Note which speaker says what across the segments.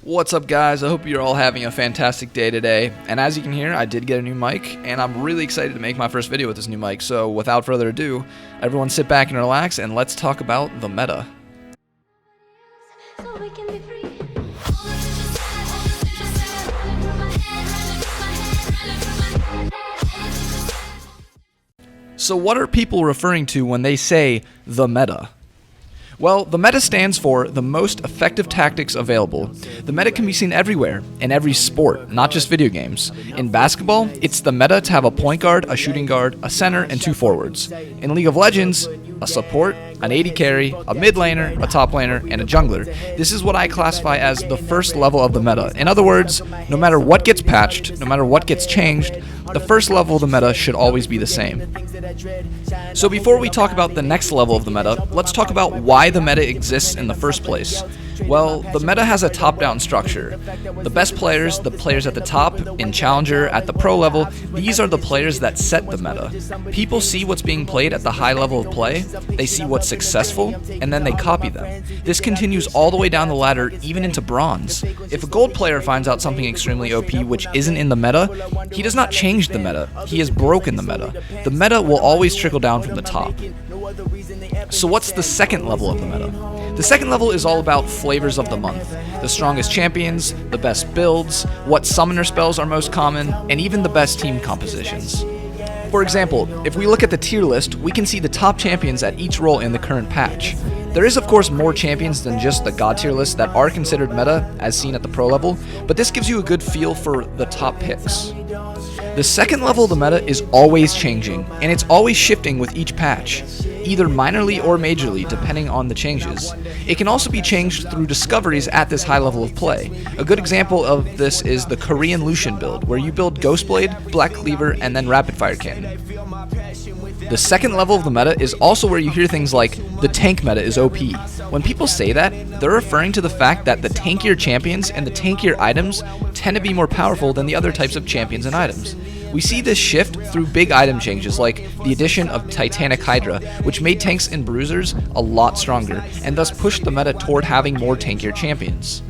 Speaker 1: What's up, guys? I hope you're all having a fantastic day today. And as you can hear, I did get a new mic, and I'm really excited to make my first video with this new mic. So without further ado, everyone sit back and relax, and let's talk about the meta. So what are people referring to when they say the meta? Well, the meta stands for the most effective tactics available. The meta can be seen everywhere, in every sport, not just video games. In basketball, it's the meta to have a point guard, a shooting guard, a center, and 2 forwards. In League of Legends, a support, an AD carry, a mid laner, a top laner, and a jungler. This is what I classify as the first level of the meta. In other words, no matter what gets patched, no matter what gets changed, the first level of the meta should always be the same. So before we talk about the next level of the meta, let's talk about why the meta exists in the first place. Well, the meta has a top-down structure. The best players, the players at the top, in Challenger, at the pro level, these are the players that set the meta. People see what's being played at the high level of play, they see what's successful, and then they copy them. This continues all the way down the ladder, even into bronze. If a gold player finds out something extremely OP which isn't in the meta, he does not change the meta, he has broken the meta. The meta will always trickle down from the top. So what's the second level of the meta? The second level is all about flavors of the month. The strongest champions, the best builds, what summoner spells are most common, and even the best team compositions. For example, if we look at the tier list, we can see the top champions at each role in the current patch. There is of course more champions than just the god tier list that are considered meta, as seen at the pro level, but this gives you a good feel for the top picks. The second level of the meta is always changing, and it's always shifting with each patch, either minorly or majorly depending on the changes. It can also be changed through discoveries at this high level of play. A good example of this is the Korean Lucian build, where you build Ghostblade, Black Cleaver, and then Rapid Fire Cannon. The second level of the meta is also where you hear things like, the tank meta is OP. When people say that, they're referring to the fact that the tankier champions and the tankier items tend to be more powerful than the other types of champions and items. We see this shift through big item changes like the addition of Titanic Hydra, which made tanks and bruisers a lot stronger, and thus pushed the meta toward having more tankier champions.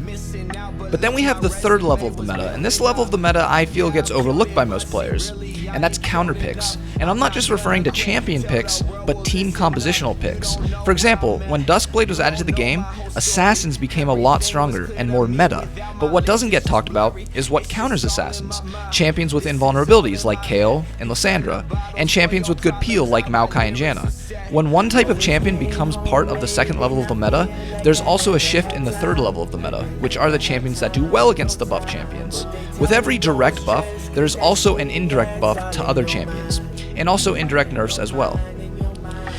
Speaker 1: But then we have the third level of the meta, and this level of the meta I feel gets overlooked by most players, and that's counter picks. And I'm not just referring to champion picks, but team compositional picks. For example, when Duskblade was added to the game, assassins became a lot stronger and more meta, but what doesn't get talked about is what counters assassins. Champions with invulnerabilities like Kayle and Lysandra, and champions with good peel like Maokai and Janna. When one type of champion becomes part of the second level of the meta, there's also a shift in the third level of the meta, which are the champions that do well against the buff champions. With every direct buff, there's also an indirect buff to other champions, and also indirect nerfs as well.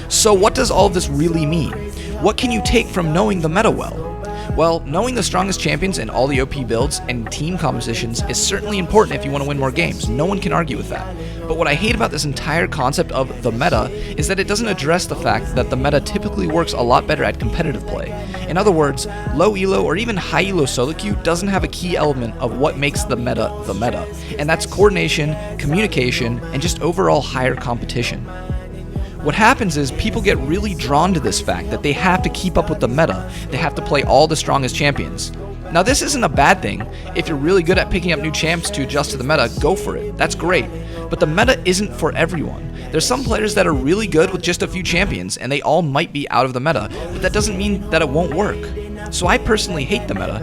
Speaker 1: So what does all of this really mean? What can you take from knowing the meta well? Well, knowing the strongest champions in all the OP builds and team compositions is certainly important if you want to win more games. No one can argue with that. But what I hate about this entire concept of the meta is that it doesn't address the fact that the meta typically works a lot better at competitive play. In other words, low elo or even high elo solo queue doesn't have a key element of what makes the meta, and that's coordination, communication, and just overall higher competition. What happens is people get really drawn to this fact that they have to keep up with the meta, they have to play all the strongest champions. Now this isn't a bad thing. If you're really good at picking up new champs to adjust to the meta, go for it, that's great. But the meta isn't for everyone. There's some players that are really good with just a few champions, and they all might be out of the meta, but that doesn't mean that it won't work. So I personally hate the meta.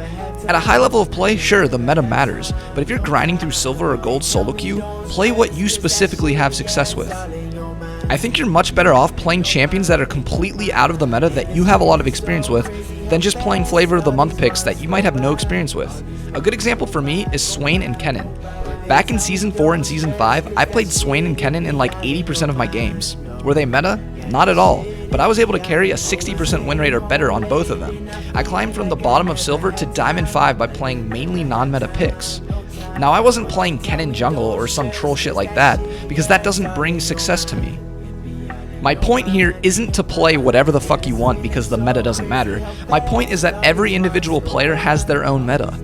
Speaker 1: At a high level of play, sure, the meta matters, but if you're grinding through silver or gold solo queue, play what you specifically have success with. I think you're much better off playing champions that are completely out of the meta that you have a lot of experience with than just playing flavor of the month picks that you might have no experience with. A good example for me is Swain and Kennen. Back in Season 4 and Season 5, I played Swain and Kennen in like 80% of my games. Were they meta? Not at all, but I was able to carry a 60% win rate or better on both of them. I climbed from the bottom of Silver to Diamond 5 by playing mainly non-meta picks. Now I wasn't playing Kennen jungle or some troll shit like that, because that doesn't bring success to me. My point here isn't to play whatever the fuck you want because the meta doesn't matter. My point is that every individual player has their own meta.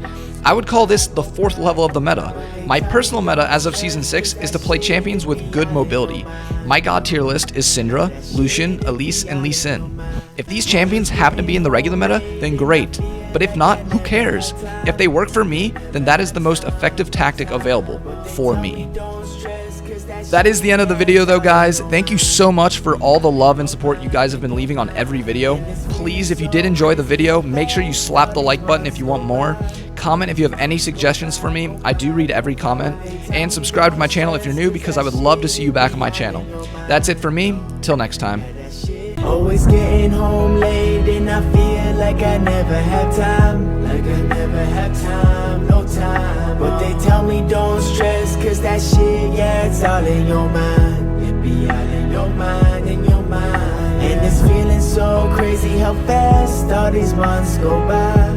Speaker 1: I would call this the fourth level of the meta. My personal meta as of Season 6 is to play champions with good mobility. My god tier list is Syndra, Lucian, Elise, and Lee Sin. If these champions happen to be in the regular meta, then great. But if not, who cares? If they work for me, then that is the most effective tactic available for me. That is the end of the video though, guys. Thank you so much for all the love and support you guys have been leaving on every video. Please, if you did enjoy the video, make sure you slap the like button if you want more. Comment if you have any suggestions for me. I do read every comment. And subscribe to my channel if you're new, because I would love to see you back on my channel. That's it for me. Till next time.
Speaker 2: Always getting home late and I feel like I never have time. No time. But they tell me don't stress, cause that shit, yeah, it's all in your mind. It be all in your mind, And it's feeling so crazy how fast all these months go by.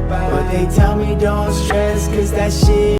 Speaker 2: But they tell me don't stress, cause that shit